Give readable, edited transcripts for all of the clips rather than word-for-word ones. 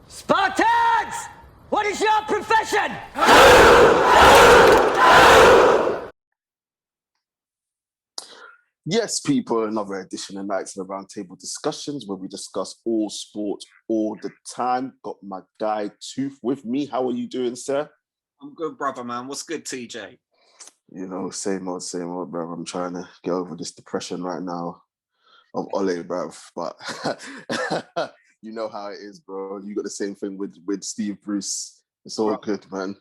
Spartans! What is your profession? Yes, people, another edition of Knightz and Round Table Discussions where we discuss all sports all the time. Got my guy Tooth with me. How are you doing, sir? I'm good, brother, man. What's good, TJ? You know, same old, bro. I'm trying to get over this depression right now of Ole, bruv. But you know how it is, bro. You got the same thing with Steve Bruce. It's all good, man.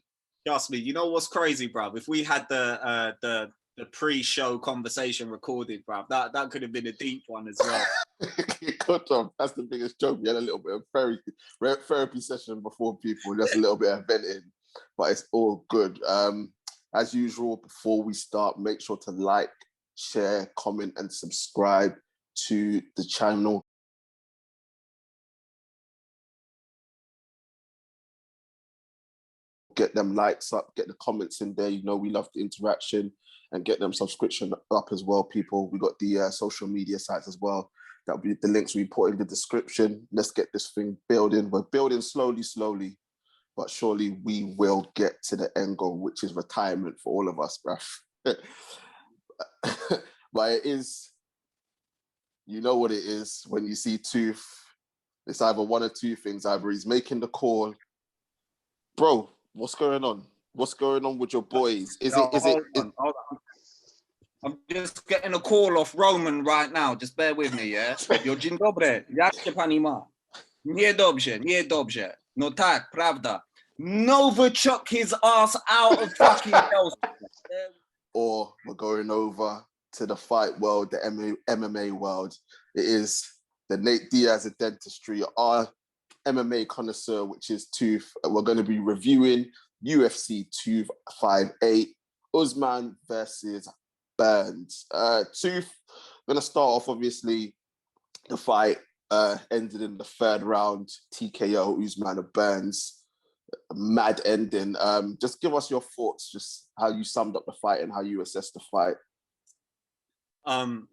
Trust me. You know what's crazy, bruv? If we had the pre-show conversation recorded, bruv, that could have been a deep one as well. That's the biggest joke. We had a little bit of therapy session before people, just a little bit of venting, but it's all good. As usual, before we start, make sure to like, share, comment, and subscribe to the channel. Get them likes up, get the comments in there. You know, we love the interaction, and get them subscription up as well, people. We got the social media sites as well. That'll be the links we put in the description. Let's get this thing building. We're building slowly, but surely we will get to the end goal, which is retirement for all of us, bruv. But it is, you know what it is when you see Tooth. It's either one or two things. Either he's making the call. Bro, what's going on? What's going on with your boys? Hold on. I'm just getting a call off Roman right now. Just bear with me, yeah? Yo, dzień dobry. Jak się pani ma? Niedobrze. No tak, prawda. Novichok his ass out of fucking hell. Or we're going over to the fight world, the MMA world. It is the Nate Diaz of dentistry, our MMA connoisseur, which is Tooth. We're going to be reviewing UFC 258, Usman versus Burns. Tooth, going to start off, obviously, the fight ended in the third round, TKO, Usman of Burns. Mad ending. Just give us your thoughts, just how you summed up the fight and how you assessed the fight.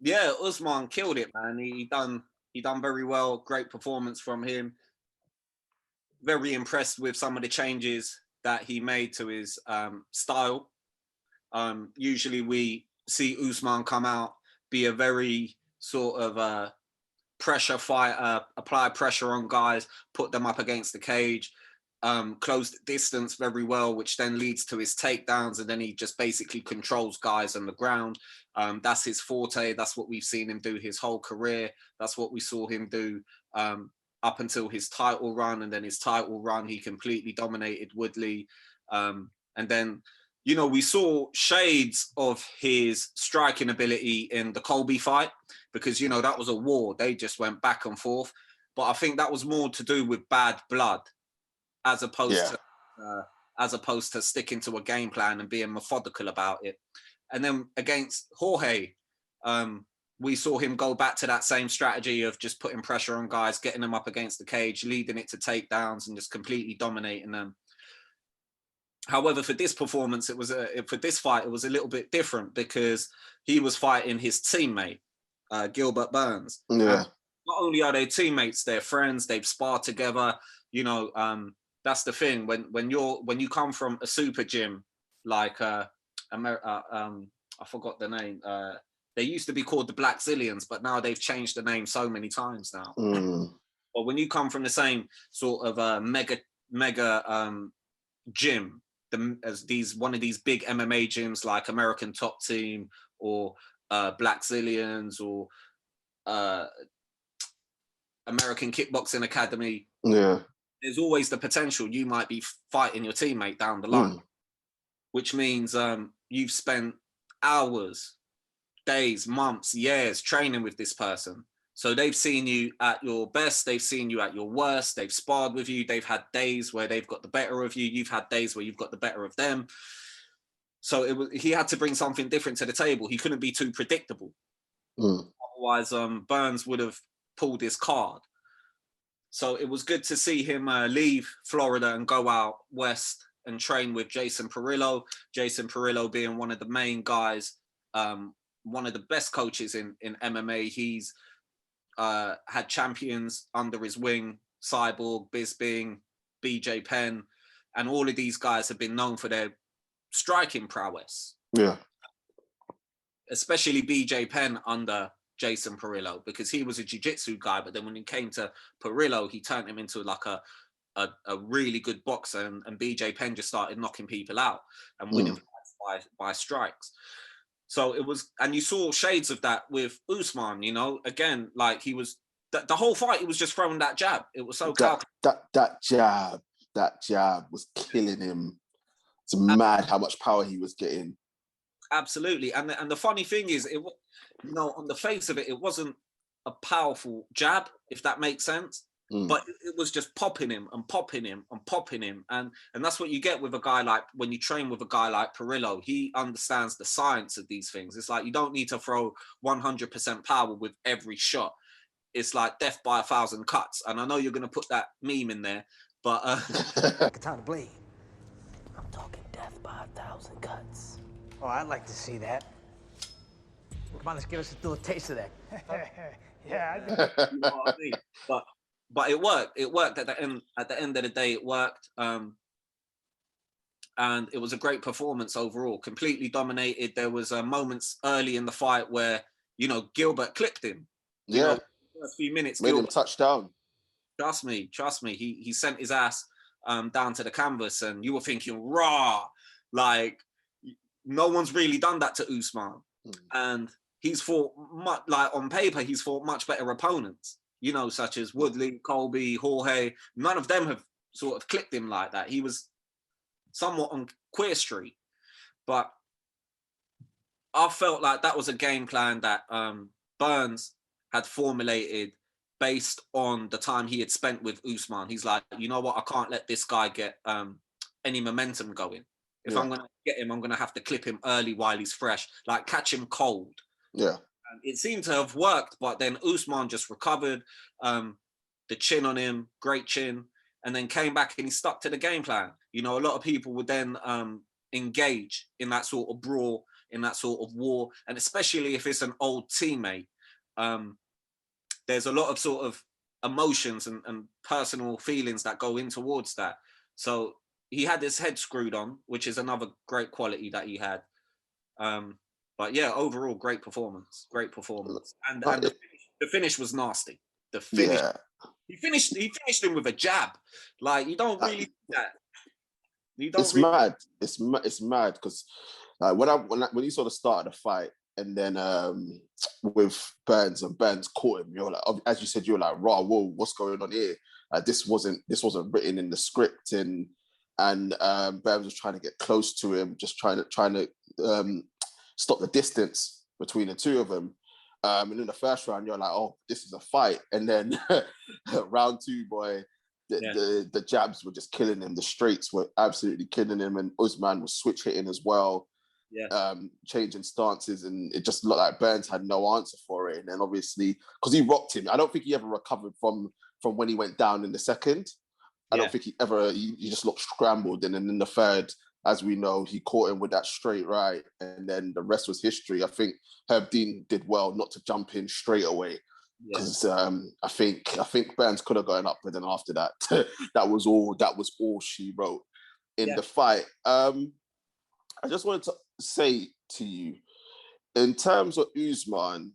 Yeah, Usman killed it, man. He done very well. Great performance from him. Very impressed with some of the changes that he made to his style. Usually we see Usman come out, be a very sort of pressure fighter, apply pressure on guys, put them up against the cage, close the distance very well, which then leads to his takedowns, and then he just basically controls guys on the ground. That's his forte. That's what we've seen him do his whole career. That's what we saw him do up until his title run, and then his title run, he completely dominated Woodley. And then, you know, we saw shades of his striking ability in the Colby fight because, you know, that was a war. They just went back and forth. But I think that was more to do with bad blood as opposed to sticking to a game plan and being methodical about it. And then against Jorge, we saw him go back to that same strategy of just putting pressure on guys, getting them up against the cage, leading it to takedowns and just completely dominating them. However, for this performance, for this fight, it was a little bit different because he was fighting his teammate, Gilbert Burns. Yeah. Not only are they teammates, they're friends, they've sparred together. You know, that's the thing. When you come from a super gym like I forgot the name. They used to be called the Black Zillions, but now they've changed the name so many times now. But when you come from the same sort of mega gym, one of these big MMA gyms like American Top Team or Black Zillions or American Kickboxing Academy, there's always the potential you might be fighting your teammate down the line, which means you've spent hours, days, months, years training with this person. So they've seen you at your best, they've seen you at your worst, they've sparred with you, they've had days where they've got the better of you, you've had days where you've got the better of them. So he had to bring something different to the table. He couldn't be too predictable. Otherwise, Burns would have pulled his card. So it was good to see him leave Florida and go out west and train with Jason Perillo. Jason Perillo being one of the main guys, one of the best coaches in MMA. He's had champions under his wing Cyborg, Bisping, BJ Penn, and all of these guys have been known for their striking prowess. Yeah. Especially BJ Penn under Jason Perillo, because he was a jiu-jitsu guy, but then when it came to Perillo, he turned him into like a really good boxer, and BJ Penn just started knocking people out and winning fights by strikes. So it was, and you saw shades of that with Usman, you know, again, like he was, the whole fight, he was just throwing that jab. It was so calculated. That jab was killing him. It's mad how much power he was getting. Absolutely. And the funny thing is, it, you know, on the face of it, it wasn't a powerful jab, if that makes sense. But it was just popping him and popping him and popping him. And that's what you get with a guy like, when you train with a guy like Perillo, he understands the science of these things. It's like, you don't need to throw 100% power with every shot. It's like death by 1,000 cuts. And I know you're going to put that meme in there, but... Time to bleed. I'm talking death by 1,000 cuts. Oh, I'd like to see that. Come on, let's give us a little taste of that. Yeah. You know what I mean? But it worked. It worked at the end. At the end of the day, it worked. And it was a great performance overall. Completely dominated. There was moments early in the fight where, you know, Gilbert clipped him. You know, first few minutes, made Gilbert, him touchdown. Trust me. He sent his ass down to the canvas, and you were thinking, raw, like no one's really done that to Usman. And he's fought much, like on paper, he's fought much better opponents, you know, such as Woodley, Colby, Jorge. None of them have sort of clipped him like that. He was somewhat on Queer Street, but I felt like that was a game plan that Burns had formulated based on the time he had spent with Usman. He's like, you know what, I can't let this guy get any momentum going. If I'm going to get him, I'm going to have to clip him early while he's fresh, like catch him cold. Yeah. And it seemed to have worked, but then Usman just recovered, the chin on him, great chin, and then came back and he stuck to the game plan. You know, a lot of people would then engage in that sort of brawl, in that sort of war, and especially if it's an old teammate, there's a lot of sort of emotions and personal feelings that go in towards that. So he had his head screwed on, which is another great quality that he had. But yeah, overall, great performance. And the finish was nasty. The finish, he finished him with a jab. Like, you don't really do that. It's mad. It's mad because when you sort of started the fight, and then with Burns, and Burns caught him, you're like, as you said, you're like, raw, whoa, what's going on here? This wasn't written in the script, and Burns was trying to get close to him, just trying to stop the distance between the two of them. And in the first round, you're like, oh, this is a fight. And then round two, boy, the jabs were just killing him. The straights were absolutely killing him. And Usman was switch hitting as well, changing stances. And it just looked like Burns had no answer for it. And then obviously, because he rocked him, I don't think he ever recovered from when he went down in the second. I don't think he just looked scrambled. And then in the third, as we know, he caught him with that straight right, and then the rest was history. I think Herb Dean did well not to jump in straight away, because I think Burns could have gone up, but then after that, that was all she wrote in the fight. I just wanted to say to you, in terms of Usman,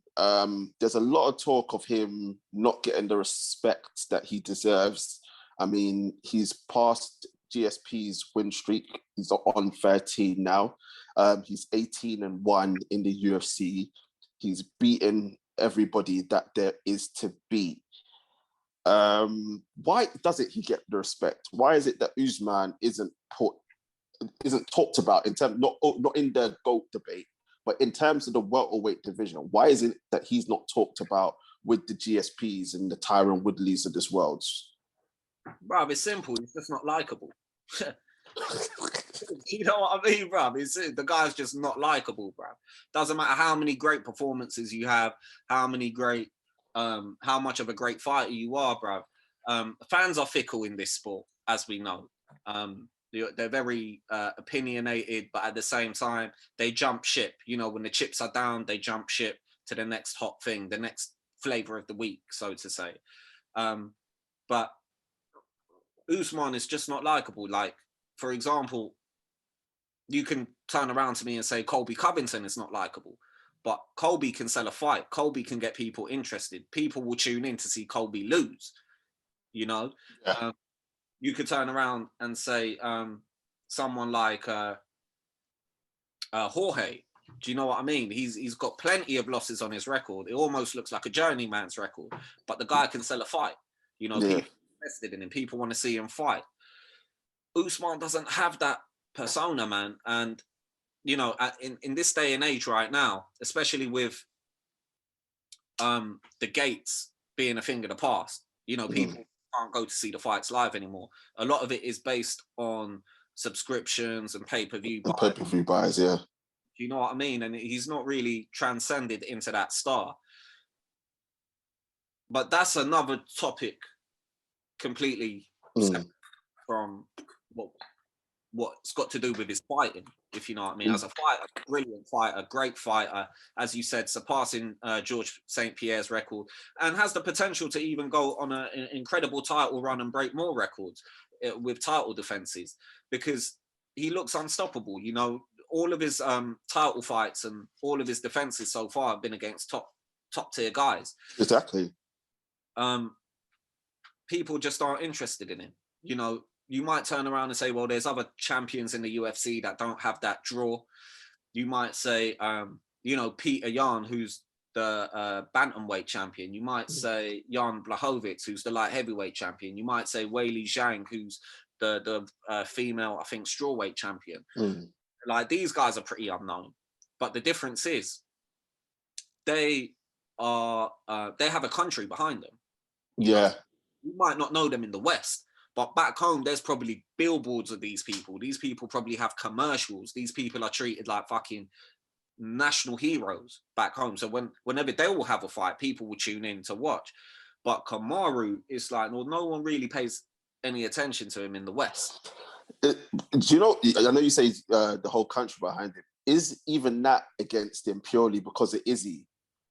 there's a lot of talk of him not getting the respect that he deserves. I mean, he's passed GSP's win streak. He's on 13 now. He's 18-1 in the UFC. He's beaten everybody that there is to beat. Why doesn't he get the respect? Why is it that Usman isn't talked about in terms, not in the GOAT debate, but in terms of the welterweight division? Why is it that he's not talked about with the GSPs and the Tyron Woodleys of this world? Bruv, it's simple. He's just not likable. You know what I mean, bruv? The guy's just not likable, bruv. Doesn't matter how many great performances you have, how much of a great fighter you are, bruv. Fans are fickle in this sport, as we know. They're very opinionated, but at the same time, they jump ship. You know, when the chips are down, they jump ship to the next hot thing, the next flavor of the week, so to say. But Usman is just not likable. Like, for example, you can turn around to me and say Colby Covington is not likable, but Colby can sell a fight. Colby can get people interested. People will tune in to see Colby lose. You know, Yeah. You could turn around and say someone like Jorge. Do you know what I mean? He's got plenty of losses on his record. It almost looks like a journeyman's record, but the guy can sell a fight. You know, Yeah. people are invested in him. People want to see him fight. Usman doesn't have that persona, man. And, you know, in this day and age right now, especially with the gates being a thing of the past, you know, people can't go to see the fights live anymore. A lot of it is based on subscriptions and pay-per-view buys. Pay-per-view buys, yeah. Do you know what I mean? And he's not really transcended into that star. But that's another topic completely separate from what's got to do with his fighting, if you know what I mean. As a fighter, brilliant fighter, great fighter, as you said, surpassing George St. Pierre's record, and has the potential to even go on an incredible title run and break more records with title defenses, because he looks unstoppable. You know, all of his title fights and all of his defenses so far have been against top tier guys. Exactly. People just aren't interested in him. You know, you might turn around and say, well, there's other champions in the UFC that don't have that draw. You might say, you know, Peter Yan, who's the bantamweight champion. You might say Jan Blachowicz, who's the light heavyweight champion. You might say Weili Zhang, who's the female, I think, strawweight champion. Like, these guys are pretty unknown. But the difference is they have a country behind them. Yeah. You might not know them in the West, but back home, there's probably billboards of these people. These people probably have commercials. These people are treated like fucking national heroes back home. So whenever they will have a fight, people will tune in to watch. But Kamaru is like, well, no one really pays any attention to him in the West. Do you know, I know you say the whole country behind him. Is even that against him purely because of Izzy?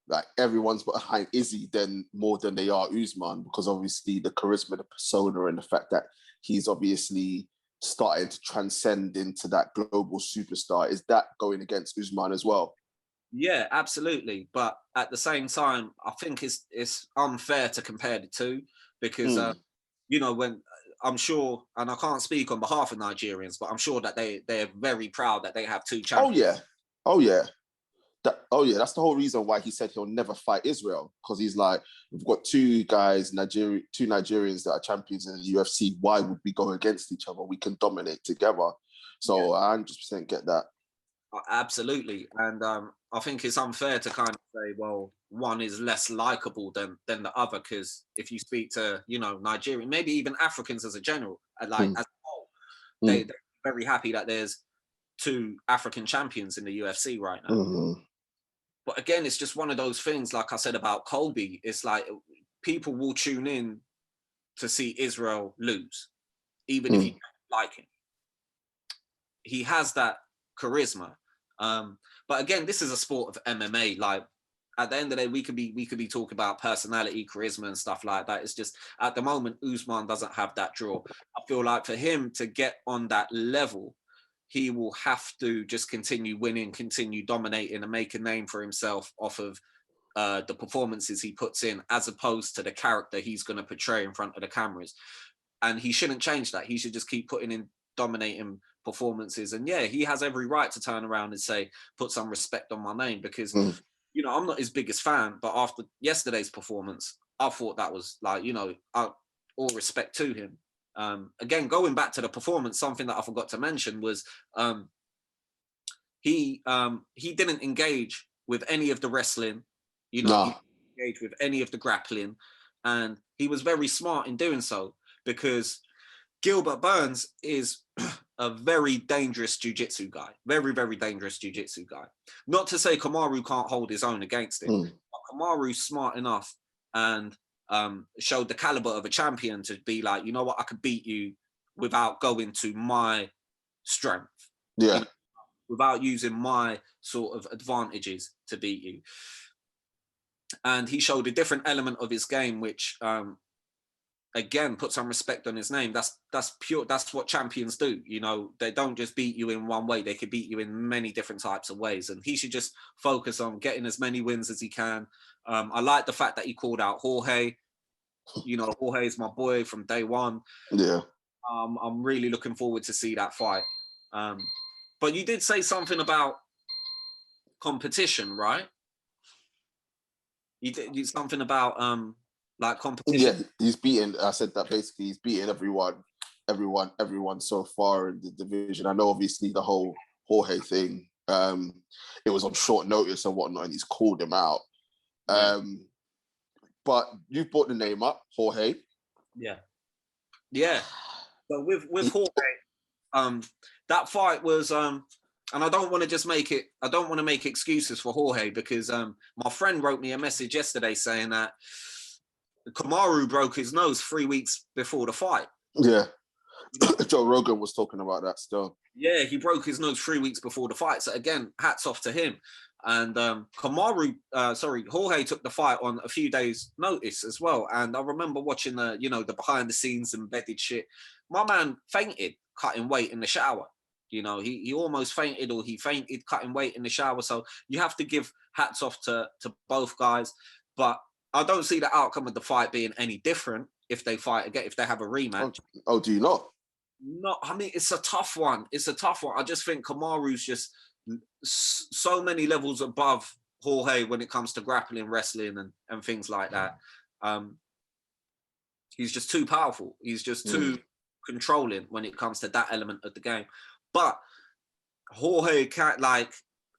Like, everyone's behind Izzy more than they are Usman, because obviously the charisma, the persona, and the fact that he's obviously started to transcend into that global superstar. Is that going against Usman as well? Yeah, absolutely. But at the same time, I think it's unfair to compare the two, because you know, when I'm sure, and I can't speak on behalf of Nigerians, but I'm sure that they're very proud that they have two champions. Oh yeah. That's the whole reason why he said he'll never fight Israel, because he's like, we've got two Nigerians that are champions in the UFC. Why would we go against each other? We can dominate together. So I 100% get that. Absolutely. And I think it's unfair to kind of say, well, one is less likable than the other, because if you speak to, you know, Nigerian, maybe even Africans as a general, like as a whole, they're very happy that there's two African champions in the UFC right now. But again, it's just one of those things, like I said about Colby, it's like people will tune in to see Israel lose, even if you don't like him. He has that charisma. But again, this is a sport of MMA. Like, at the end of the day, we could be talking about personality, charisma, and stuff like that. It's just, at the moment, Usman doesn't have that draw. I feel like for him to get on that level, he will have to just continue winning, continue dominating, and make a name for himself off of the performances he puts in, as opposed to the character he's going to portray in front of the cameras. And he shouldn't change that. He should just keep putting in dominating performances. And yeah, he has every right to turn around and say, put some respect on my name, because, you know, I'm not his biggest fan, but after yesterday's performance, I thought that was like, you know, all respect to him. Again, going back to the performance, something that I forgot to mention was he didn't engage with any of the wrestling, you know, he didn't engage with any of the grappling, and he was very smart in doing so, because Gilbert Burns is a very dangerous jiu-jitsu guy, very, very dangerous jiu-jitsu guy. Not to say Kamaru can't hold his own against him, but Kamaru's smart enough and showed the caliber of a champion to be like, you know what, I could beat you without going to my strength, you know, without using my sort of advantages to beat you. And he showed a different element of his game, which again, put some respect on his name. That's pure. That's what champions do. You know, they don't just beat you in one way. They could beat you in many different types of ways. And he should just focus on getting as many wins as he can. I like the fact that he called out Jorge. You know, Jorge is my boy from day one. Yeah. I'm really looking forward to see that fight. But you did say something about competition, right? You did something about like competition. Yeah, he's beaten. I said that basically he's beaten everyone so far in the division. I know obviously the whole Jorge thing. It was on short notice and whatnot, and he's called him out. But you brought the name up, Jorge. Yeah. So with Jorge, that fight was and I don't want to just make it. I don't want to make excuses for Jorge because my friend wrote me a message yesterday saying that Kamaru broke his nose 3 weeks before the fight. Yeah. Joe Rogan was talking about that still. Yeah, he broke his nose 3 weeks before the fight. So again, hats off to him. And Jorge took the fight on a few days' notice as well. And I remember watching the behind the scenes embedded shit. My man fainted cutting weight in the shower. You know, he almost fainted, or he fainted cutting weight in the shower. So you have to give hats off to both guys. But I don't see the outcome of the fight being any different if they fight again, if they have a rematch. Oh, do you not? No, I mean, it's a tough one. It's a tough one. I just think Kamaru's just so many levels above Jorge when it comes to grappling, wrestling, and things like that. He's just too powerful. He's just too controlling when it comes to that element of the game. But Jorge can't,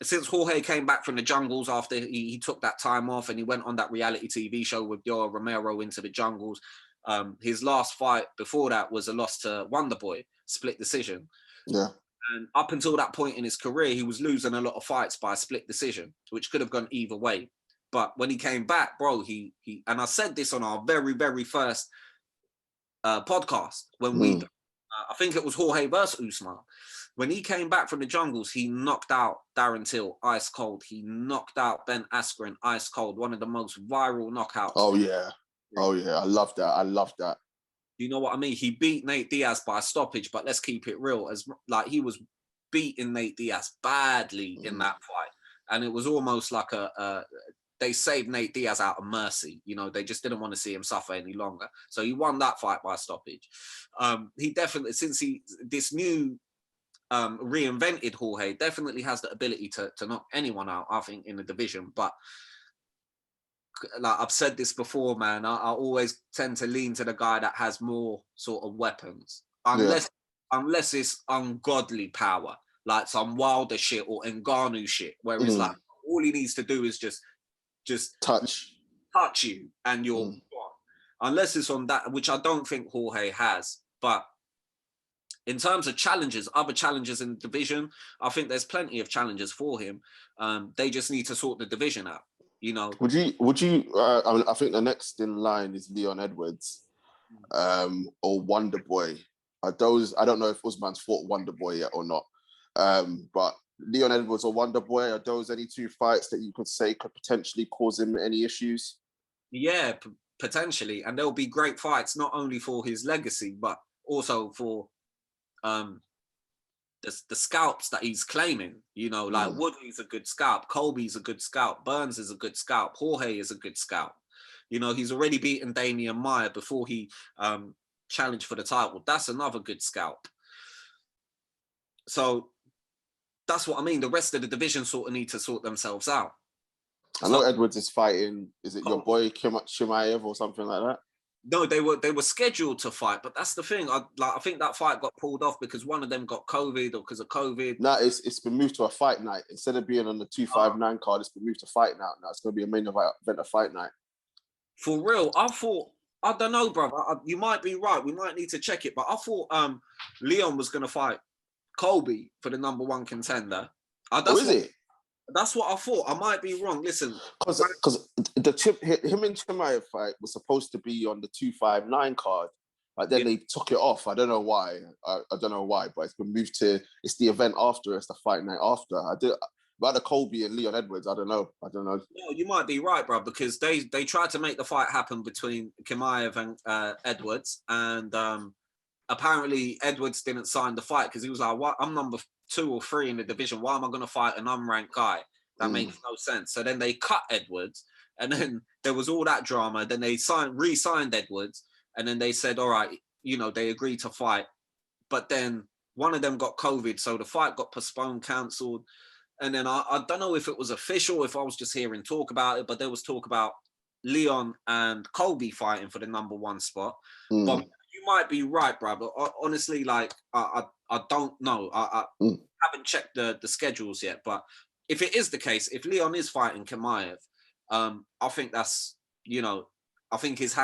since Jorge came back from the jungles after he took that time off and he went on that reality TV show with Yoel Romero, Into the Jungles, his last fight before that was a loss to Wonderboy, split decision. Yeah. And up until that point in his career, he was losing a lot of fights by a split decision, which could have gone either way. But when he came back, bro, he and I said this on our very, very first podcast when I think it was Jorge versus Usman. When he came back from the jungles, he knocked out Darren Till ice cold. He knocked out Ben Askren ice cold. One of the most viral knockouts. Oh yeah. I love that. You know what I mean? He beat Nate Diaz by stoppage, but let's keep it real. He was beating Nate Diaz badly in that fight. And it was almost like they saved Nate Diaz out of mercy. You know, they just didn't want to see him suffer any longer. So he won that fight by stoppage. He definitely, this new reinvented Jorge, definitely has the ability to knock anyone out, I think, in the division. But like I've said this before, man, I always tend to lean to the guy that has more sort of weapons. Unless it's ungodly power, like some Wilder shit or Ngannou shit, where it's like all he needs to do is just touch you and you're gone. Unless it's on that, which I don't think Jorge has. But in terms of challenges, other challenges in the division, I think there's plenty of challenges for him. They just need to sort the division out. You know, would you? I think the next in line is Leon Edwards, or Wonderboy. I don't know if Usman's fought Wonderboy yet or not. But Leon Edwards or Wonderboy, are those any two fights that you could say could potentially cause him any issues? Yeah, potentially, and there'll be great fights not only for his legacy but also for the scalps that he's claiming. You know, like Woodley's a good scalp, Colby's a good scalp, Burns is a good scalp, Jorge is a good scalp. You know, he's already beaten Damian Maia before he challenged for the title. That's another good scalp. So that's what I mean. The rest of the division sort of need to sort themselves out. I know Edwards is fighting. Is it your boy Chimaev or something like that? No, they were scheduled to fight, but that's the thing. I think that fight got pulled off because one of them got COVID or because of COVID. No, it's been moved to a fight night. Instead of being on the 259 card, it's been moved to fight night. Now it's going to be a main event of fight night. For real, I don't know, brother. You might be right. We might need to check it, but I thought Leon was going to fight Colby for the #1 contender. Is it? That's what I thought. I might be wrong. Listen, because him and Chimaev fight was supposed to be on the 259 card, but then they took it off. I don't know why. I don't know why, but it's been moved to. It's the event after. It's the fight night after. about the Colby and Leon Edwards. I don't know. No, you might be right, bro, because they tried to make the fight happen between Chimaev and Edwards, and apparently Edwards didn't sign the fight because he was like, "What? I'm number 2 or 3 in the division. Why am I going to fight an unranked guy? That makes no sense." So then they cut Edwards, and then there was all that drama. Then they re-signed Edwards, and then they said, "All right, you know," they agreed to fight, but then one of them got COVID, so the fight got postponed, cancelled. And then I don't know if it was official, if I was just hearing talk about it, but there was talk about Leon and Colby fighting for the number 1 spot. But you might be right, bro. But honestly, like, I don't know. I haven't checked the schedules yet. But if it is the case, if Leon is fighting Chimaev, I think that's, you know, I think his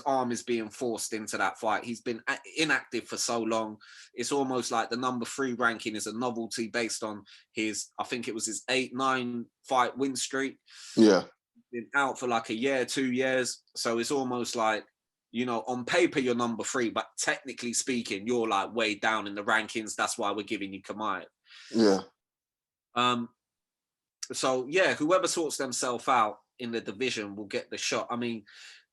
arm is being forced into that fight. He's been inactive for so long. It's almost like the number 3 ranking is a novelty based on his, I think it was his 8-9 fight win streak. Yeah. Been out for like a year, 2 years. So it's almost like, you know, on paper you're number 3, but technically speaking, you're like way down in the rankings. That's why we're giving you Chimaev. Yeah. So yeah, whoever sorts themselves out in the division will get the shot. I mean,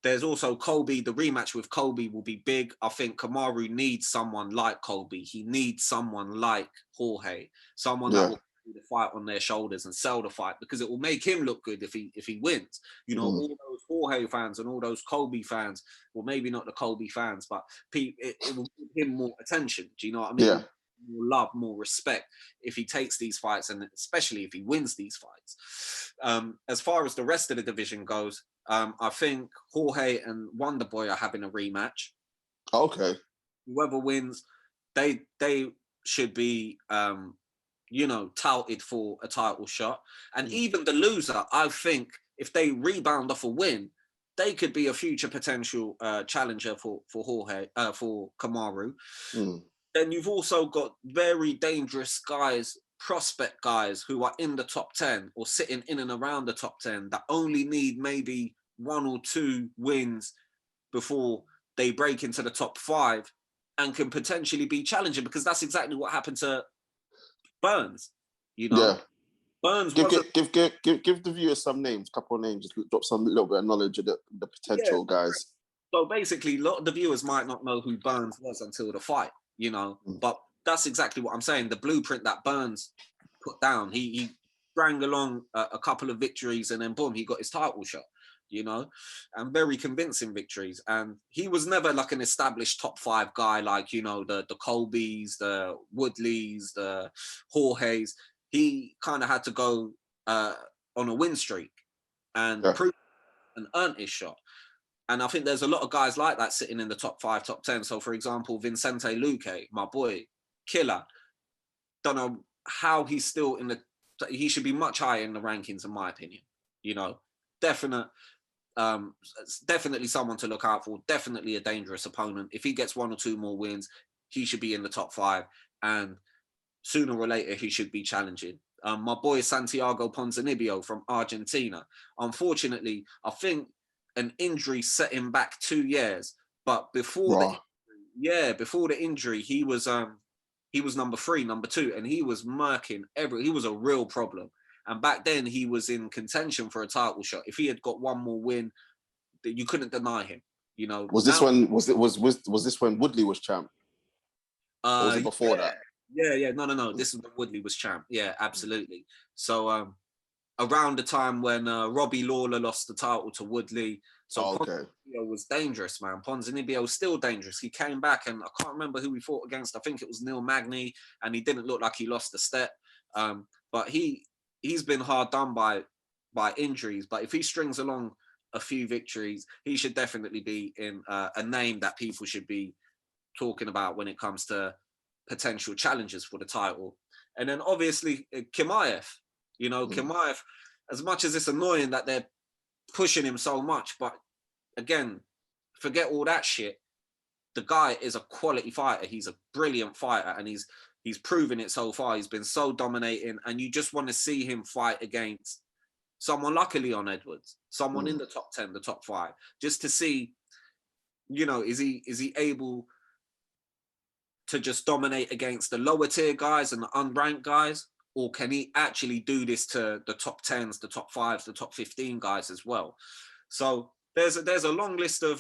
there's also Colby. The rematch with Colby will be big. I think Kamaru needs someone like Colby. He needs someone like Jorge, someone that will put the fight on their shoulders and sell the fight, because it will make him look good if he wins. You know, all those Jorge fans and all those Colby fans, well, maybe not the Colby fans, but it will give him more attention. Do you know what I mean? Yeah. More love, more respect if he takes these fights, and especially if he wins these fights. As far as the rest of the division goes, I think Jorge and Wonderboy are having a rematch. Okay. Whoever wins, they should be, you know, touted for a title shot. And even the loser, I think, if they rebound off a win, they could be a future potential challenger for Jorge, for Kamaru. Then you've also got very dangerous guys, prospect guys who are in the top 10 or sitting in and around the top 10 that only need maybe 1 or 2 wins before they break into the top 5 and can potentially be challenging, because that's exactly what happened to Burns. You know, Burns give the viewers some names, couple of names, just drop some little bit of knowledge of the potential guys. So basically, a lot of the viewers might not know who Burns was until the fight, you know, but that's exactly what I'm saying. The blueprint that Burns put down, he sprang along a couple of victories, and then boom, he got his title shot, you know, and very convincing victories. And he was never like an established top 5 guy, like, you know, the Colbys, the Woodleys, the Jorges. He kind of had to go on a win streak and prove and earn his shot. And I think there's a lot of guys like that sitting in the top 5, top 10. So, for example, Vicente Luque, my boy, killer. Don't know how he's still in the... He should be much higher in the rankings, in my opinion. You know, definitely someone to look out for. Definitely a dangerous opponent. If he gets 1 or 2 more wins, he should be in the top 5. And sooner or later, he should be challenging. My boy, Santiago Ponzinibbio from Argentina. Unfortunately, I think an injury set him back 2 years, but before the injury, he was number 3, number 2, and he was murking he was a real problem. And back then he was in contention for a title shot. If he had got 1 more win, you couldn't deny him. You know, was this when Woodley was champ? Or was it before that? Yeah. No. This is when Woodley was champ. Yeah, absolutely. So around the time when Robbie Lawler lost the title to Woodley. So Ponzinibbio was dangerous, man. Ponzinibbio was still dangerous. He came back, and I can't remember who he fought against. I think it was Neil Magny, and he didn't look like he lost a step. But he's been hard done by injuries. But if he strings along a few victories, he should definitely be in a name that people should be talking about when it comes to potential challenges for the title. And then obviously Chimaev. You know, Chimaev, as much as it's annoying that they're pushing him so much, but again, forget all that shit. The guy is a quality fighter. He's a brilliant fighter, and he's proven it so far. He's been so dominating, and you just want to see him fight against someone like a Leon Edwards, someone in the top 10, the top 5, just to see, you know, is he able to just dominate against the lower tier guys and the unranked guys? or can he actually do this to the top 10s, the top 5s, the top 15 guys as well? So there's a long list of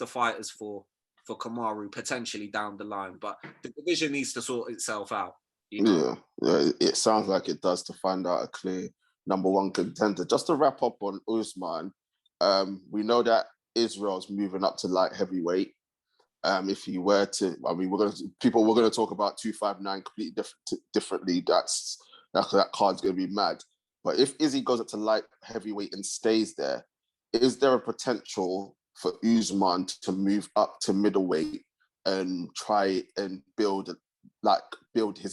fighters for Kamaru potentially down the line, but the division needs to sort itself out. You know? Yeah, it sounds like it does, to find out a clear number one contender. Just to wrap up on Usman, we know that Israel's moving up to light heavyweight. If he were to, I mean, we're gonna talk about 259 completely differently. That card's gonna be mad. But if Izzy goes up to light heavyweight and stays there, is there a potential for Usman to move up to middleweight and try and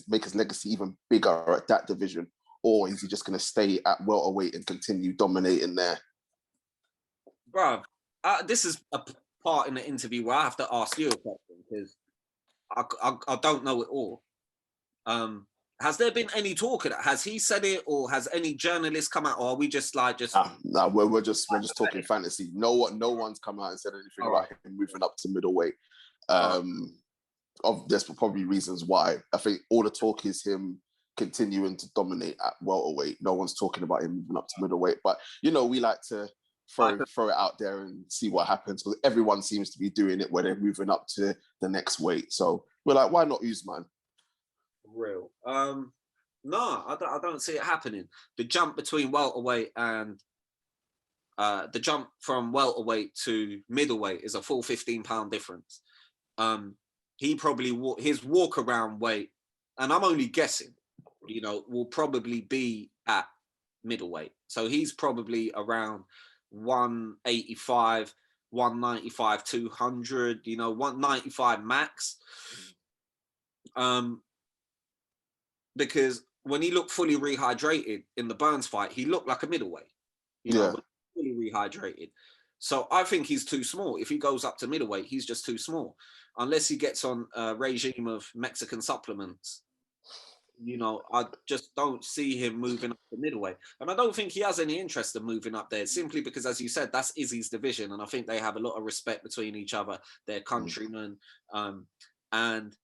make his legacy even bigger at that division, or is he just gonna stay at welterweight and continue dominating there? Bro, this is a part in the interview where I have to ask you a question because I don't know it all. Has there been any talk of that? Has he said it, or has any journalist come out, or are we just No, we're just talking fantasy. No one's come out and said anything about him moving up to middleweight. There's probably reasons why. I think all the talk is him continuing to dominate at welterweight. No one's talking about him moving up to middleweight. But we like to throw it out there and see what happens, because everyone seems to be doing it where they're moving up to the next weight. So we're like, why not Usman? Real. No, I don't see it happening. The jump between welterweight and the jump from welterweight to middleweight is a full 15-pound difference. He probably his walk around weight, and I'm only guessing, will probably be at middleweight. So he's probably around 185, 195, 200, 195 max. Because when he looked fully rehydrated in the Burns fight, he looked like a middleweight, fully rehydrated. So I think he's too small. If he goes up to middleweight, he's just too small. Unless he gets on a regime of Mexican supplements, I just don't see him moving up to middleweight. And I don't think he has any interest in moving up there, simply because, as you said, that's Izzy's division. And I think they have a lot of respect between each other, their countrymen. And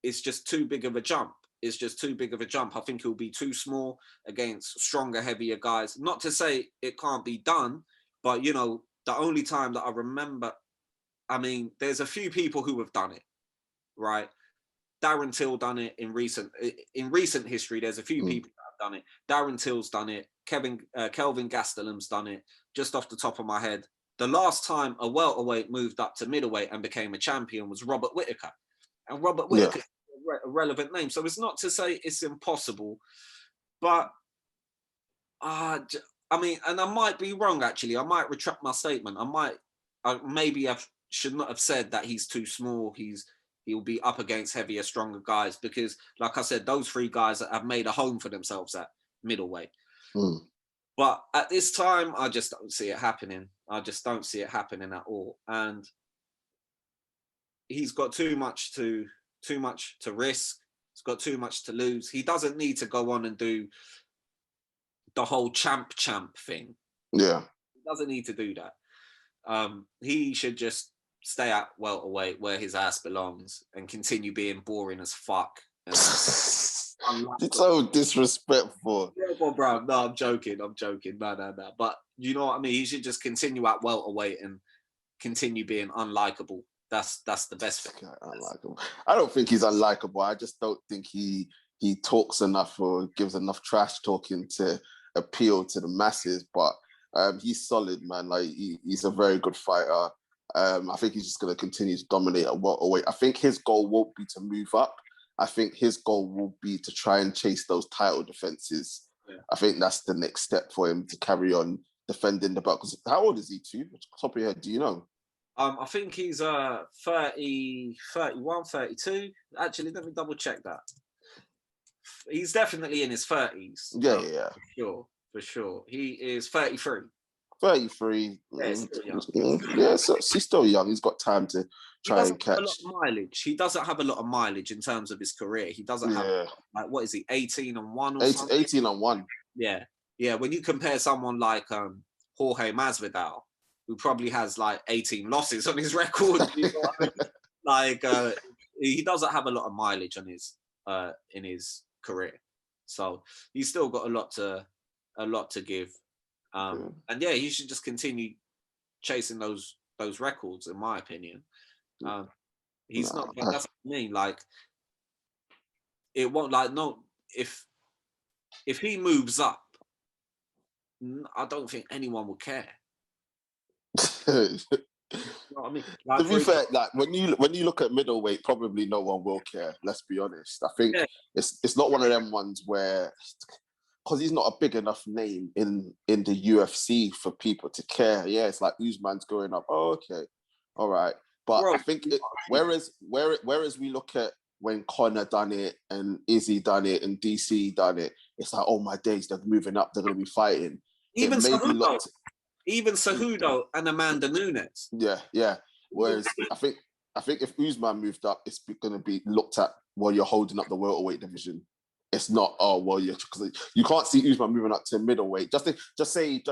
it's just too big of a jump. It's just too big of a jump. I think he'll be too small against stronger, heavier guys. Not to say it can't be done, but, the only time that I remember, I mean, there's a few people who have done it, right? Darren Till done it in recent history. There's a few people that have done it. Darren Till's done it. Kelvin Gastelum's done it. Just off the top of my head, the last time a welterweight moved up to middleweight and became a champion was Robert Whittaker, and Robert Whittaker is a relevant name. So it's not to say it's impossible, but I mean, and I might be wrong. Actually, I might retract my statement. Maybe I should not have said that he's too small. He'll be up against heavier, stronger guys, because, like I said, those three guys have made a home for themselves at middleweight. But at this time, I just don't see it happening. I just don't see it happening at all. And he's got too much to risk. He's got too much to lose. He doesn't need to go on and do the whole champ thing. Yeah. He doesn't need to do that. He should just stay at welterweight where his ass belongs and continue being boring as fuck. It's so disrespectful. Yeah, bro, no, I'm joking. No. But you know what I mean? He should just continue at welterweight and continue being unlikable. That's the best thing. Unlikable. I don't think he's unlikable. I just don't think he talks enough or gives enough trash talking to appeal to the masses. But he's solid, man. Like he's a very good fighter. I think he's just going to continue to dominate at welterweight. I think his goal won't be to move up. I think his goal will be to try and chase those title defenses. Yeah. I think that's the next step for him to carry on defending the belt. How old is he, too? Top of your head, do you know? I think he's 30, 31, 32. Actually, let me double check that. He's definitely in his 30s. Yeah. For sure. He is 33. 33. Yeah, so he's still young. He's got time to try and catch. A lot of mileage. He doesn't have a lot of mileage in terms of his career. He doesn't have, what is he, 18-1 or something? 18-1. Yeah. When you compare someone like Jorge Masvidal, who probably has 18 losses on his record, you know what I mean? He doesn't have a lot of mileage on his in his career. So he's still got a lot to give. And yeah, he should just continue chasing those records, in my opinion. He's not. That's what I mean. Like, it won't. Like, no. If he moves up, I don't think anyone will care. You know what I mean? Like, to be fair, like when you look at middleweight, probably no one will care. Let's be honest. I think it's not one of them ones where, because he's not a big enough name in the UFC for people to care. Yeah, it's like Usman's going up. Oh, okay, all right. But I think whereas we look at when Conor done it and Izzy done it and DC done it, it's like, oh my days, they're moving up. They're going to be fighting. Even Cejudo and Amanda Nunes. Yeah. Whereas I think if Usman moved up, it's going to be looked at, well, you're holding up the welterweight division. It's not, oh well, yeah, because you can't see Usman moving up to middleweight. Just say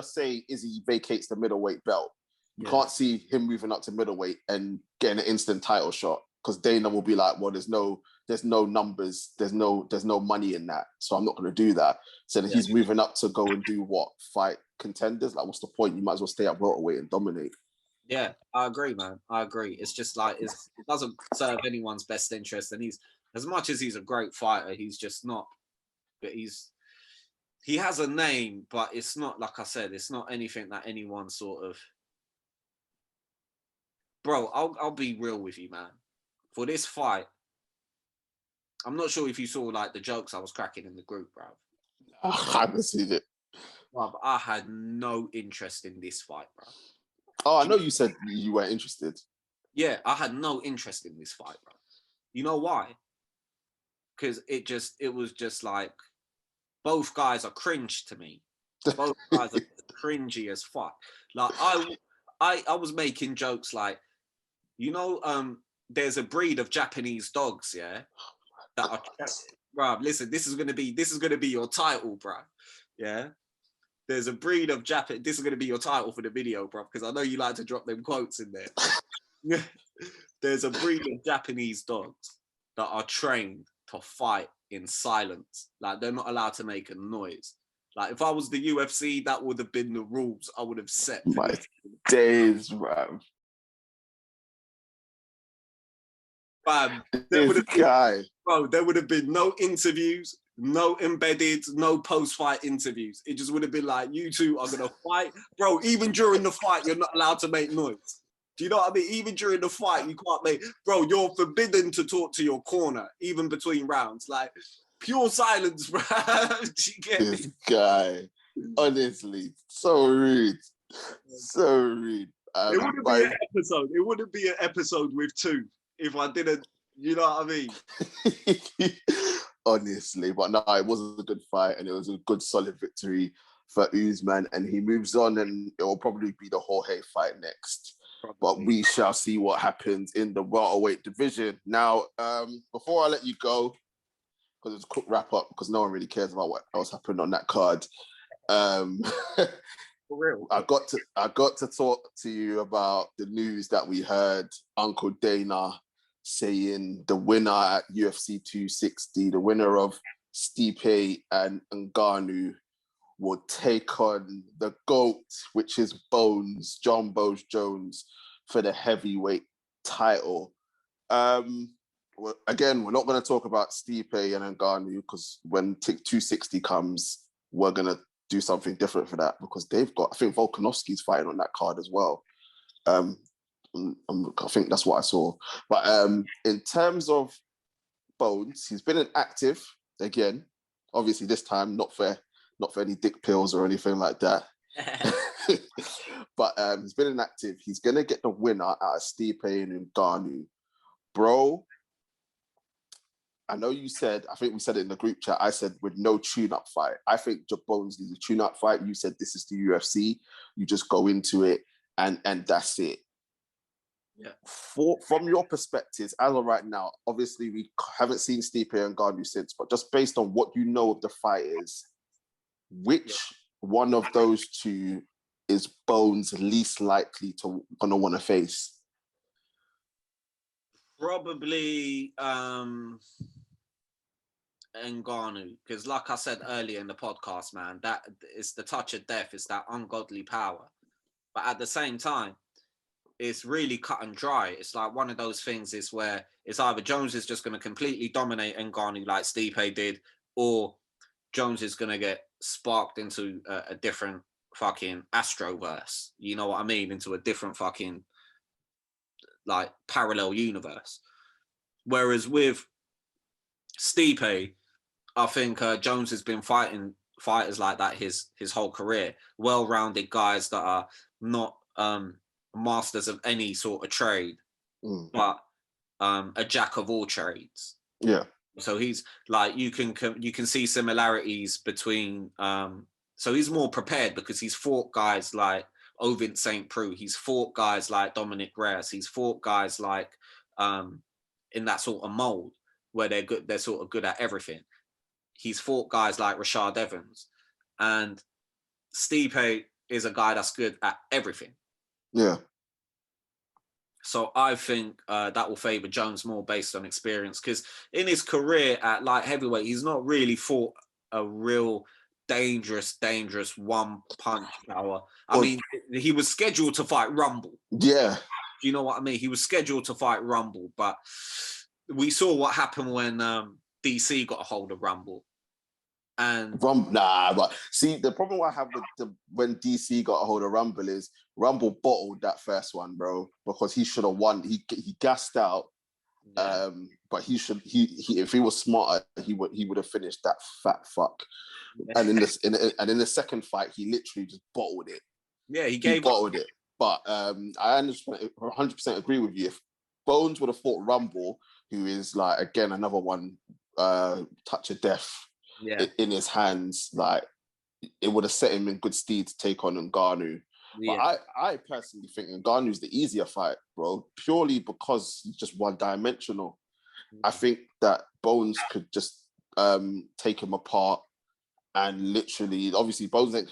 Izzy vacates the middleweight belt. You can't see him moving up to middleweight and getting an instant title shot, because Dana will be like, well, there's no numbers, there's no money in that, so I'm not going to do that. So then he's moving up to go and do what? Fight contenders? Like, what's the point? You might as well stay at welterweight and dominate. Yeah, I agree, man. I agree. It's just like, it doesn't serve anyone's best interest, and he's, as much as he's a great fighter, he's just not. But he has a name, but it's not, like I said, it's not anything that anyone sort of. Bro, I'll be real with you, man. For this fight, I'm not sure if you saw like the jokes I was cracking in the group, bro. I haven't seen it. Bro, but I had no interest in this fight, bro. Oh, I know you said you weren't interested. Yeah, I had no interest in this fight, bro. You know why? Because it was just like, both guys are cringe to me. Both guys are cringy as fuck. Like, I was making jokes like, you know, there's a breed of Japanese dogs, yeah, that are, bruv, listen, this is gonna be your title, bruv. Yeah. There's a breed of Japan. This is gonna be your title for the video, bruv, because I know you like to drop them quotes in there. There's a breed of Japanese dogs that are trained to fight in silence. Like, they're not allowed to make a noise. Like, if I was the UFC, that would have been the rules I would have set. My days, bruv. There would have been no interviews, no embedded, no post-fight interviews. It just would have been like, you two are gonna fight, bro. Even during the fight, you're not allowed to make noise. Do you know what I mean? Even during the fight, you can't make, bro. You're forbidden to talk to your corner, even between rounds. Like, pure silence, bro. Do you get this me? Guy, honestly, so rude, so rude. It wouldn't be an episode. It wouldn't be an episode with two if I didn't. You know what I mean? Honestly, but no, it was a good fight, and it was a good, solid victory for Usman, and he moves on, and it will probably be the Jorge fight next. Probably. But we shall see what happens in the welterweight division. Now, before I let you go, because it's a quick wrap up, because no one really cares about what else happened on that card. For real, I got to talk to you about the news that we heard. Uncle Dana saying the winner at UFC 260, the winner of Stipe and Ngannou, will take on the GOAT, which is Jon Bones Jones, for the heavyweight title. Well, again, we're not going to talk about Stipe and Ngannou, because when 260 comes, we're going to do something different for that, because they've got, I think Volkanovski's fighting on that card as well. I think that's what I saw. But in terms of Bones, he's been inactive again. Obviously, this time not for any dick pills or anything like that. But he's been inactive. He's gonna get the winner out of Stipe and Ngannou. Bro, I know you said, I think we said it in the group chat, I said with no tune-up fight. I think Bones needs a tune-up fight. You said this is the UFC. You just go into it and that's it. Yeah. From your perspectives, as of right now, obviously we haven't seen Stipe and Ngannou since, but just based on what you know of the fighters, which one of those two is Bones least likely to gonna want to face? Probably Ngannou, because like I said earlier in the podcast, man, that it's the touch of death. It's that ungodly power. But at the same time, it's really cut and dry. It's like one of those things is where it's either Jones is just going to completely dominate Ngannou like Stipe did, or Jones is going to get sparked into a different fucking Astroverse. You know what I mean? Into a different fucking like parallel universe. Whereas with Stipe, I think Jones has been fighting fighters like that his whole career. Well-rounded guys that are not masters of any sort of trade, but a jack of all trades. Yeah. So he's like you can see similarities between. So he's more prepared because he's fought guys like Ovin St. Preux. He's fought guys like Dominic Reyes. He's fought guys like in that sort of mold where they're good. They're sort of good at everything. He's fought guys like Rashad Evans, and Stipe is a guy that's good at everything. Yeah. So I think that will favour Jones more based on experience, because in his career at light heavyweight, he's not really fought a real dangerous one punch power. I mean, he was scheduled to fight Rumble. Yeah. Do you know what I mean? He was scheduled to fight Rumble, but we saw what happened when DC got a hold of Rumble. And but see, the problem I have with when DC got a hold of Rumble is Rumble bottled that first one, bro, because he should have won. He gassed out, but if he was smarter, he would have finished that fat fuck. Yeah. And in the second fight, he literally just bottled it. Yeah, he bottled it. But I 100% agree with you. If Bones would have fought Rumble, who is like again another one, touch of death. Yeah. In his hands, like it would have set him in good stead to take on Ngannou. Yeah. But I personally think Ngannou's the easier fight, bro, purely because he's just one-dimensional. I think that Bones could just take him apart and literally, obviously, Bones ain't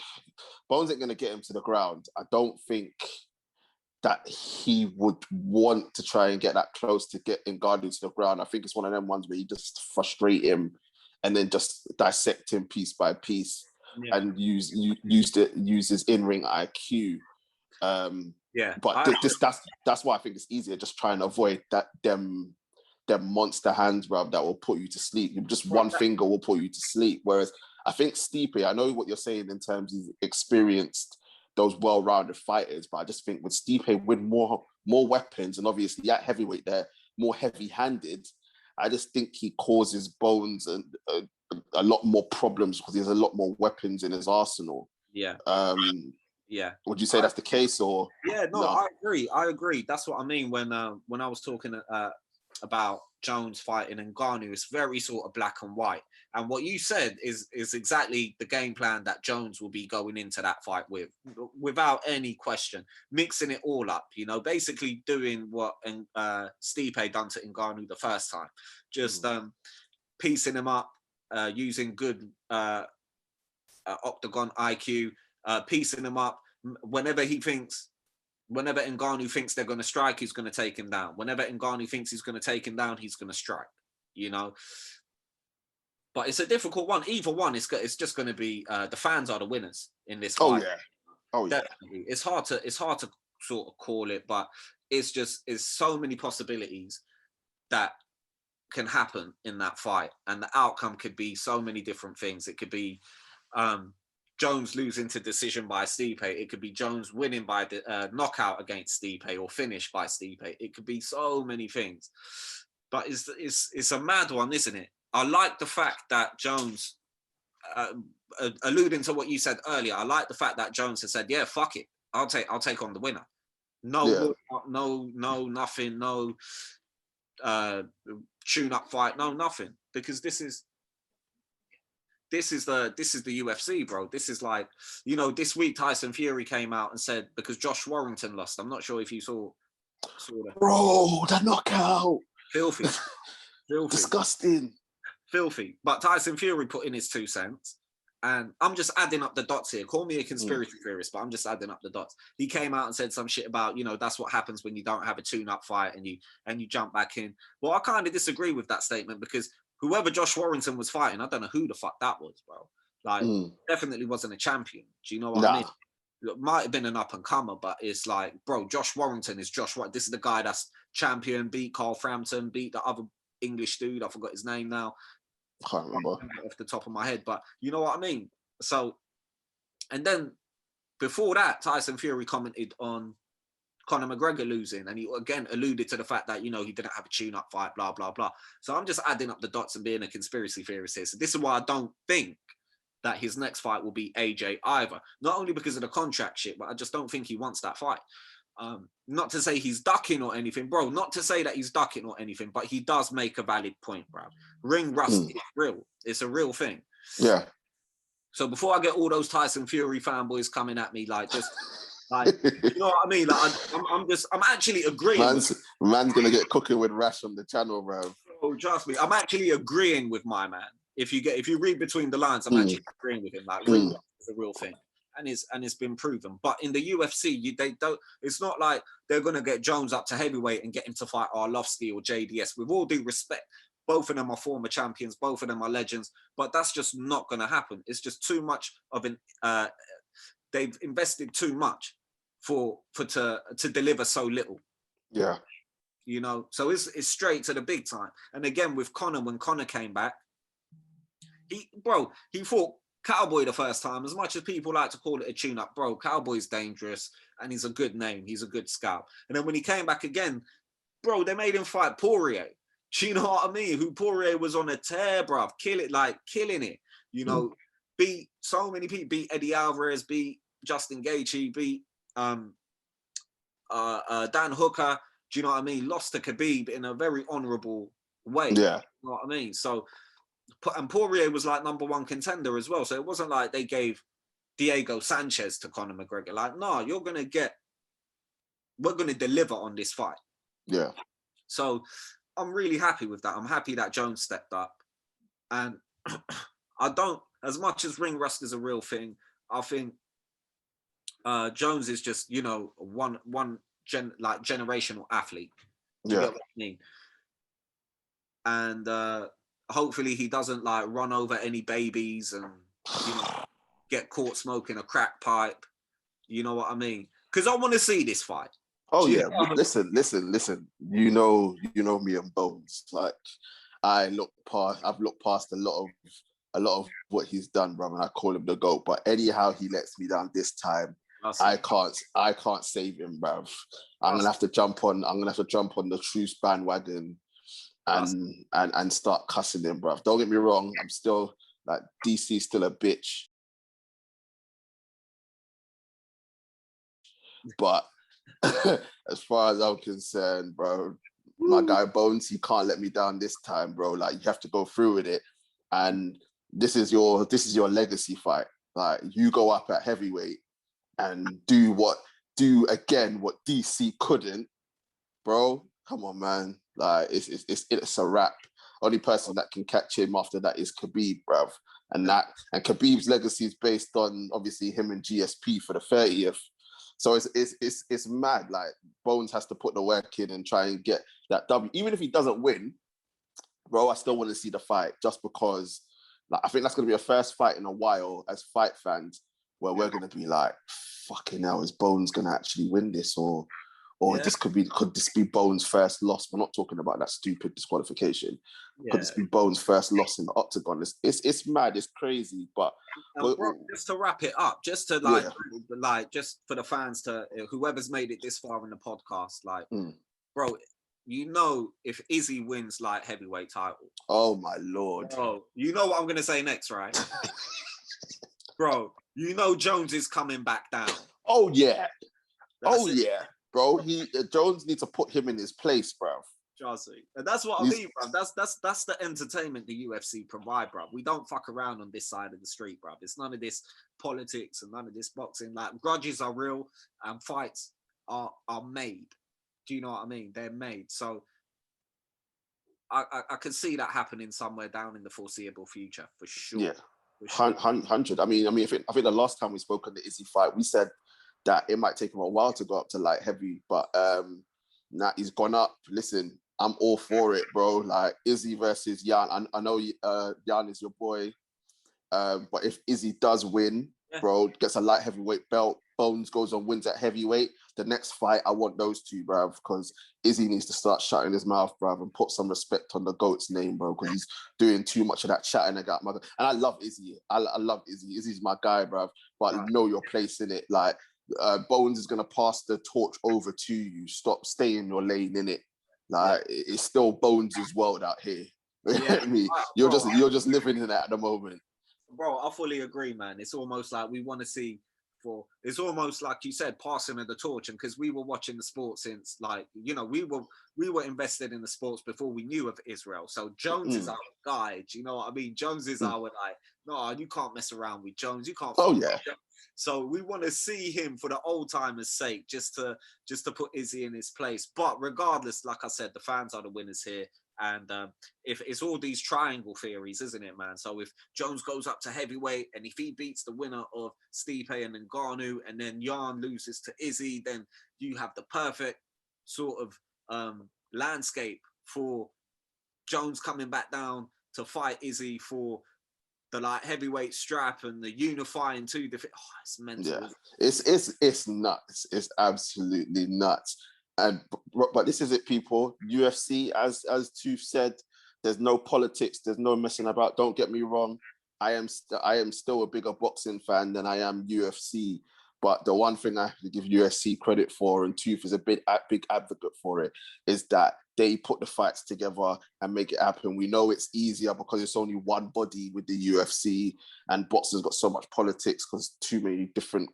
going to get him to the ground. I don't think that he would want to try and get that close to get Ngannou to the ground. I think it's one of them ones where you just frustrate him and then just dissect him piece by piece, and use his in-ring IQ. But that's why I think it's easier, just trying to avoid them monster hands, bro, that will put you to sleep. Just one finger will put you to sleep. Whereas I think Stipe, I know what you're saying in terms of experienced, those well-rounded fighters, but I just think with Stipe with more weapons, and obviously at heavyweight they're more heavy-handed, I just think he causes Bones a lot more problems because he has a lot more weapons in his arsenal. Yeah. Would you say that's the case, or? Yeah, no, I agree. That's what I mean when I was talking about Jones fighting Ngannou. It's very sort of black and white. And what you said is exactly the game plan that Jones will be going into that fight with, without any question, mixing it all up, basically doing what Stipe done to Ngannou the first time, just piecing him up, using good octagon IQ, piecing him up. Whenever Ngannou thinks they're going to strike, he's going to take him down. Whenever Ngannou thinks he's going to take him down, he's going to strike, But it's a difficult one. Either one, it's just going to be the fans are the winners in this fight. Oh yeah. Definitely. It's hard to sort of call it, but it's so many possibilities that can happen in that fight, and the outcome could be so many different things. It could be Jones losing to decision by Stipe. It could be Jones winning by the knockout against Stipe, or finish by Stipe. It could be so many things, but it's a mad one, isn't it? I like the fact that Jones, alluding to what you said earlier, I like the fact that Jones has said, "Yeah, fuck it, I'll take on the winner." No, nothing, no tune-up fight, no nothing, because this is the UFC, bro. This is like, this week Tyson Fury came out and said, because Josh Warrington lost. I'm not sure if you saw that. Bro, the knockout. Filthy. Disgusting. Filthy. But Tyson Fury put in his 2 cents. And I'm just adding up the dots here. Call me a conspiracy theorist, but I'm just adding up the dots. He came out and said some shit about, that's what happens when you don't have a tune-up fight and you jump back in. Well, I kind of disagree with that statement, because whoever Josh Warrington was fighting, I don't know who the fuck that was, bro. Like, definitely wasn't a champion. Do you know what I mean? It might have been an up and comer, but it's like, bro, Josh Warrington is Josh. This is the guy that's champion, beat Carl Frampton, beat the other English dude. I forgot his name now. I can't remember off the top of my head, but you know what I mean. So, and then before that, Tyson Fury commented on Conor McGregor losing, and he again alluded to the fact that, you know, he didn't have a tune-up fight, blah blah blah. So I'm just adding up the dots and being a conspiracy theorist here. So this is why I don't think that his next fight will be AJ either. Not only because of the contract shit, but I just don't think he wants that fight. Not to say he's ducking or anything, bro. Not to say that he's ducking or anything, but he does make a valid point, bro. Ring rust is real. It's a real thing. Yeah. So before I get all those Tyson Fury fanboys coming at me, like, just like, you know what I mean? Like, I'm actually agreeing. Man's gonna get cooking with Rash on the channel, bro. Oh, trust me, I'm actually agreeing with my man. If you read between the lines, I'm actually agreeing with him. Like, ring rust is a real thing, and it's been proven. But in the UFC, they don't. It's not like they're gonna get Jones up to heavyweight and get him to fight Arlovsky or JDS. With all due respect, both of them are former champions, both of them are legends, but that's just not gonna happen. It's just too much of an. They've invested too much to deliver so little. Yeah. You know, so it's straight to the big time. And again, with Conor, when Conor came back, he fought Cowboy the first time. As much as people like to call it a tune-up, bro, Cowboy's dangerous and he's a good name. He's a good scout. And then when he came back again, bro, they made him fight Poirier. Do you know what I mean? Who Poirier was on a tear, bruv, killing it. You know, beat so many people, beat Eddie Alvarez, beat Justin Gaethje, beat Dan Hooker. Do you know what I mean? Lost to Khabib in a very honourable way. Yeah. You know what I mean? So, and Poirier was like #1 contender as well. So it wasn't like they gave Diego Sanchez to Conor McGregor. Like, no, we're going to deliver on this fight. Yeah. So I'm really happy with that. I'm happy that Jones stepped up. And as much as ring rust is a real thing, I think Jones is just, you know, one generational athlete. Do you get what I mean? And hopefully he doesn't like run over any babies and, you know, get caught smoking a crack pipe. You know what I mean? Because I want to see this fight. Oh yeah, listen. You know me and Bones. Like, I've looked past a lot of what he's done, bro, and I call him the GOAT. But anyhow, he lets me down this time. I can't save him, bruv. I'm gonna have to jump on the Truce bandwagon and start cussing him, bruv. Don't get me wrong, I'm still like DC's still a bitch. But as far as I'm concerned, bro, my guy Bones, he can't let me down this time, bro. Like, you have to go through with it. And this is your legacy fight. Like, you go up at heavyweight and do again what DC couldn't, bro. Come on, man. Like, it's a wrap. Only person that can catch him after that is Khabib, bruv. And Khabib's legacy is based on obviously him and GSP for the 30th. So it's mad. Like, Bones has to put the work in and try and get that W. Even if he doesn't win, bro, I still want to see the fight, just because, like, I think that's going to be a first fight in a while as fight fans where we're going to be like, fucking hell, is Bones going to actually win this? Or could this be Bones' first loss? We're not talking about that stupid disqualification. Yeah. Could this be Bones' first loss in the octagon? It's mad, it's crazy. But bro, just to wrap it up, just to just for the fans, to whoever's made it this far in the podcast, like, bro, you know, if Izzy wins light heavyweight title, oh my lord, bro, you know what I'm gonna say next, right? Bro, you know Jones is coming back down. Oh yeah, yeah. Bro, Jones needs to put him in his place, bro. Chelsea. And that's what I mean, bro. That's the entertainment the UFC provide, bro. We don't fuck around on this side of the street, bro. It's none of this politics and none of this boxing. Like, grudges are real and fights are made. Do you know what I mean? They're made. So I could see that happening somewhere down in the foreseeable future, for sure. Yeah, 100. I mean, I think the last time we spoke on the Izzy fight, we said that it might take him a while to go up to light heavy, but now he's gone up. Listen, I'm all for it, bro. Like Izzy versus Jan. I know Jan is your boy, but if Izzy does win, bro, gets a light heavyweight belt, Bones goes on, wins at heavyweight, the next fight, I want those two, bruv, because Izzy needs to start shutting his mouth, bruv, and put some respect on the GOAT's name, bro, because he's doing too much of that chatting about my. And I love Izzy. I love Izzy. Izzy's my guy, bruv, but you know your place in it. Like, Bones is going to pass the torch over to you. Stop staying in your lane, in it. Like, it's still Bones' world out here. Yeah. Me. You're just living in that at the moment. Bro, I fully agree, man. It's almost like we want to see it's almost like you said, passing of the torch. And because we were watching the sport since, like, you know, we were invested in the sports before we knew of Israel. So Jones is our guide. You know what I mean? Jones is our, like, no, you can't mess around with Jones. You can't. So we want to see him for the old timers' sake, just to put Izzy in his place. But regardless, like I said, the fans are the winners here. And if it's all these triangle theories, isn't it, man? So if Jones goes up to heavyweight and if he beats the winner of Stipe and Ngannou, and then Jan loses to Izzy, then you have the perfect sort of landscape for Jones coming back down to fight Izzy for the light heavyweight strap and the unifying two different. Oh, it's mental. Yeah, it's nuts. It's absolutely nuts. But this is it, people. UFC, as Tooth said, there's no politics, there's no messing about. Don't get me wrong. I am still a bigger boxing fan than I am UFC. But the one thing I have to give UFC credit for, and Tooth is a big advocate for it, is that they put the fights together and make it happen. We know it's easier because it's only one body with the UFC, and boxing's got so much politics because too many different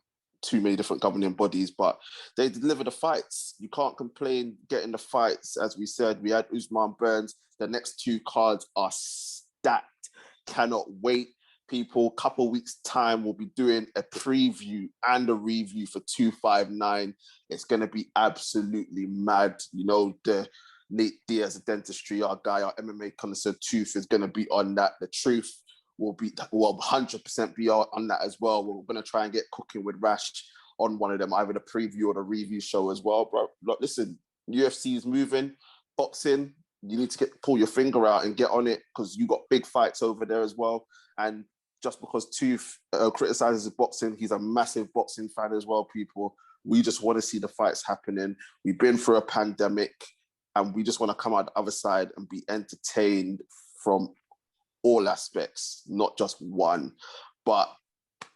governing bodies, but they deliver the fights. You can't complain getting the fights. As we said, we had Usman Burns. The next two cards are stacked. Cannot wait. People, couple weeks time, we'll be doing a preview and a review for 259. It's going to be absolutely mad. You know, the Nate Diaz of Dentistry, our guy, our MMA connoisseur Tooth is going to be on that. The Truth will 100% be on that as well. We're going to try and get cooking with Rash on one of them, either the preview or the review show as well, bro. Look, listen, UFC is moving. Boxing, you need to pull your finger out and get on it because you got big fights over there as well. And just because Tooth criticizes boxing, he's a massive boxing fan as well, people. We just want to see the fights happening. We've been through a pandemic and we just want to come out the other side and be entertained from all aspects, not just one. But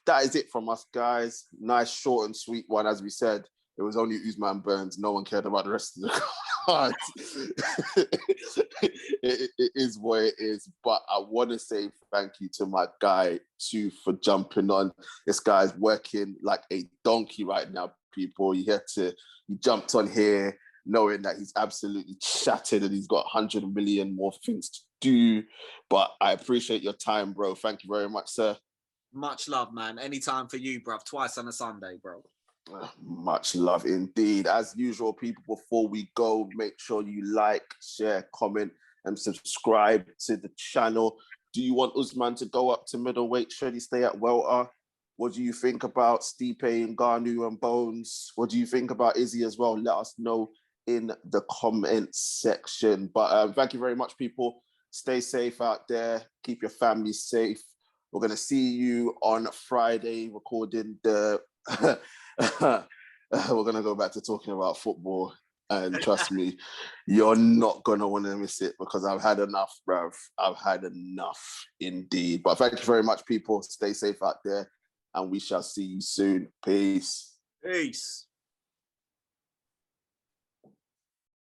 that is it from us, guys. Nice, short and sweet one. As we said, it was only Usman Burns. No one cared about the rest of the cards. it is what it is. But I want to say thank you to my guy, too, for jumping on. This guy's working like a donkey right now, people. He jumped on here knowing that he's absolutely shattered and he's got 100 million more things to do. But I appreciate your time, bro. Thank you very much, sir. Much love, man. Anytime for you, bruv. Twice on a Sunday, bro. Much love indeed. As usual, people, before we go, make sure you like, share, comment, and subscribe to the channel. Do you want Usman to go up to middleweight? Should he stay at welter? What do you think about Stipe and Ngannou and Bones? What do you think about Izzy as well? Let us know in the comment section. But thank you very much, people. Stay safe out there. Keep your family safe. We're going to see you on Friday recording the... We're going to go back to talking about football. And trust me, you're not going to want to miss it because I've had enough, bruv. I've had enough indeed. But thank you very much, people. Stay safe out there. And we shall see you soon. Peace. Peace.